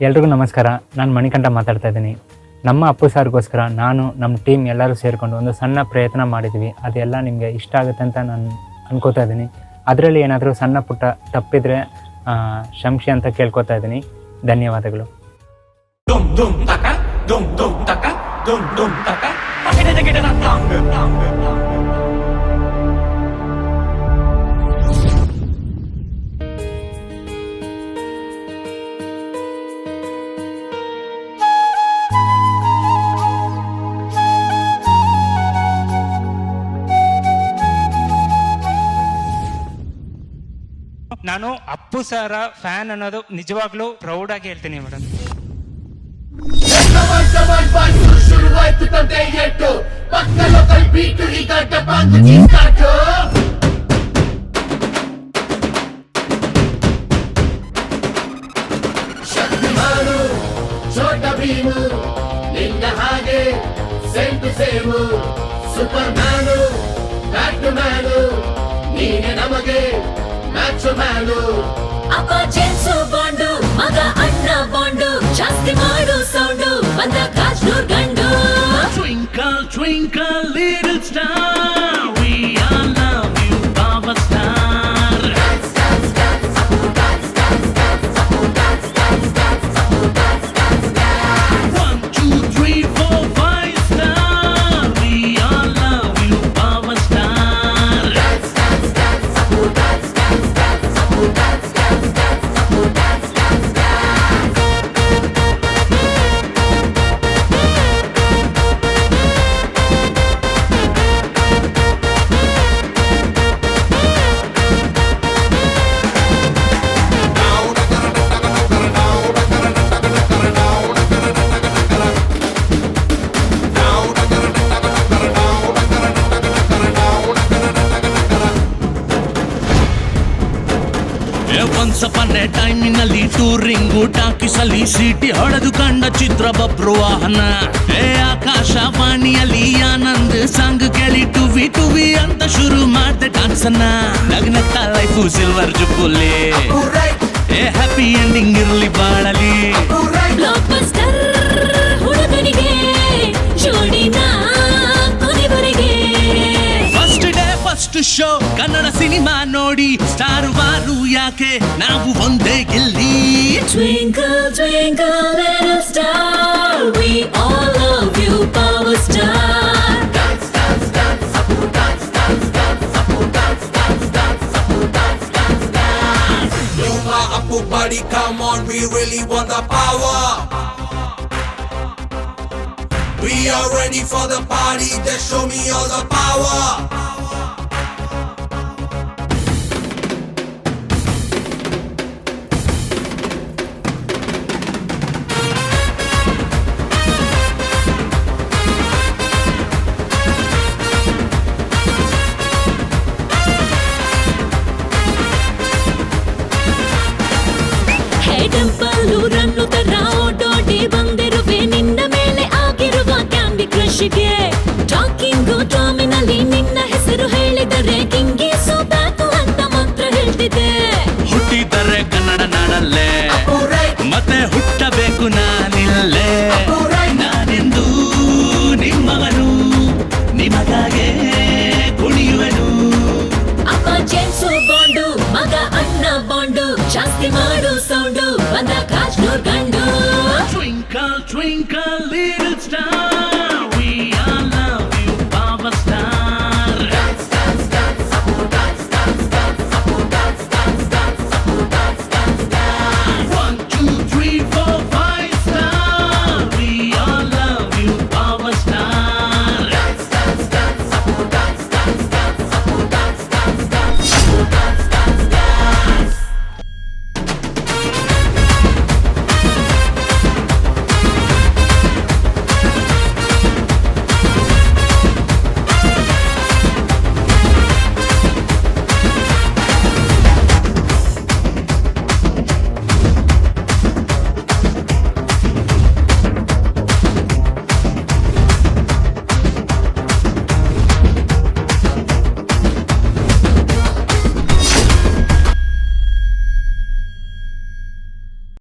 ಎಲ್ರಿಗೂ ನಮಸ್ಕಾರ. ನಾನು ಮಣಿಕಂಠ ಮಾತಾಡ್ತಾ ಇದ್ದೀನಿ. ನಮ್ಮ ಅಪ್ಪು ಸಾರ್ಗೋಸ್ಕರ ನಾನು ನಮ್ಮ ಟೀಮ್ ಎಲ್ಲರೂ ಸೇರಿಕೊಂಡು ಒಂದು ಸಣ್ಣ ಪ್ರಯತ್ನ ಮಾಡಿದ್ವಿ. ಅದೆಲ್ಲ ನಿಮಗೆ ಇಷ್ಟ ಆಗುತ್ತೆ ಅಂತ ನಾನು ಅನ್ಕೋತಾ ಇದ್ದೀನಿ. ಅದರಲ್ಲಿ ಏನಾದರೂ ಸಣ್ಣ ಪುಟ್ಟ ತಪ್ಪಿದರೆ ಕ್ಷಮಿಸಿ ಅಂತ ಕೇಳ್ಕೊತಾ ಇದ್ದೀನಿ. ಧನ್ಯವಾದಗಳು. ನಾನು ಅಪ್ಪು ಸರ ಫ್ಯಾನ್ ಅನ್ನೋದು ನಿಜವಾಗ್ಲೂ ಪ್ರೌಡ್ ಆಗಿ ಹೇಳ್ತೀನಿ ಮೇಡಮ್. ನಿನ್ನ ಹಾಗೆ same to same Superman Batman ನೀನೆ ನಮಗೆ ಮ್ಯಾಚ್ ಮ್ಯಾನು. ಅಪ್ಪ ಜೇಮ್ಸು ಬಾಂಡು ಮಗ ಅಣ್ಣ ಬಾಂಡು ಜಾಸ್ತಿ ಮಾಡು ಸೌಂಡು ಬಂದ ಕಾಜ್ನೂರ್ ಗಂಡು. Twinkle twinkle little star we all love you power star. Once upon a time ನಲ್ಲಿ ಟೂರಿಂಗು ಟಾಕಿಸಲ್ಲಿ ಸೀಟಿ ಹೊಡೆದು ಕಂಡ ಚಿತ್ರ ಬಬ್ರು ವಾಹನ. ಆಕಾಶವಾಣಿಯಲ್ಲಿ ಆನಂದ್ ಸಾಂಗ್ ಕೇಳಿ ಟುವಿ ಟುವಿ ಅಂತ ಶುರು ಮಾಡ್ದೆ ಡಾನ್ಸನ್ನ. ನಗ್ನತ್ತ life silver jubilee happy ending ಇರ್ಲಿ ಬಾಳಲಿ. ಬ್ಲಾಕ್ ಬಸ್ಟರ್ ಹುಡುಗನಿಗೆ ಜೋಡಿನ ಕೊನೆವರೆಗೆ first day first show Kannada cinema ನೋಡಿ ಸ್ಟಾರ್ ವಾರು ಯಾಕೆ ನಾವು ಒಂದೇ ಗೆಲ್ಲಿ. Twinkle twinkle little star we all love you power star. Dance dance dance apu dance dance dance apu dance dance dance apu dance dance dance. Yuma apu buddy come on we really want the power. We are ready for the party just show me all the power. Temple run ತರ ಓಡೋಡಿ ಬಂದಿರುವೆ ನಿನ್ನ ಮೇಲೆ ಆಗಿರುವ candy ಕ್ರಶ್ಗೆ. Talking ಟಾಮಿನಲ್ಲಿ ನಿನ್ನ ಹೆಸರು ಹೇಳಿದರೆ ಕಿಂಗೀಸು back ಅಂತ ಮಾತ್ರ ಹೇಳ್ತಿದ್ದೆ. ಹುಟ್ಟಿದರೆ ಕನ್ನಡ ನಾಡಲ್ಲೇ ಮತ್ತೆ ಹುಟ್ಟಬೇಕು ನಾನಿಲ್ಲೇ. ನಾನೆಂದು ನಿಮ್ಮವನು ನಿಮಗಾಗೆ ಕುಣಿಯುವೆನು. ಅಪ್ಪ ಜೇಮ್ಸು ಬಾಂಡು ಮಗ ಅಣ್ಣ ಬಾಂಡು ಜಾಸ್ತಿ ಮಾಡು ಸೌಂಡು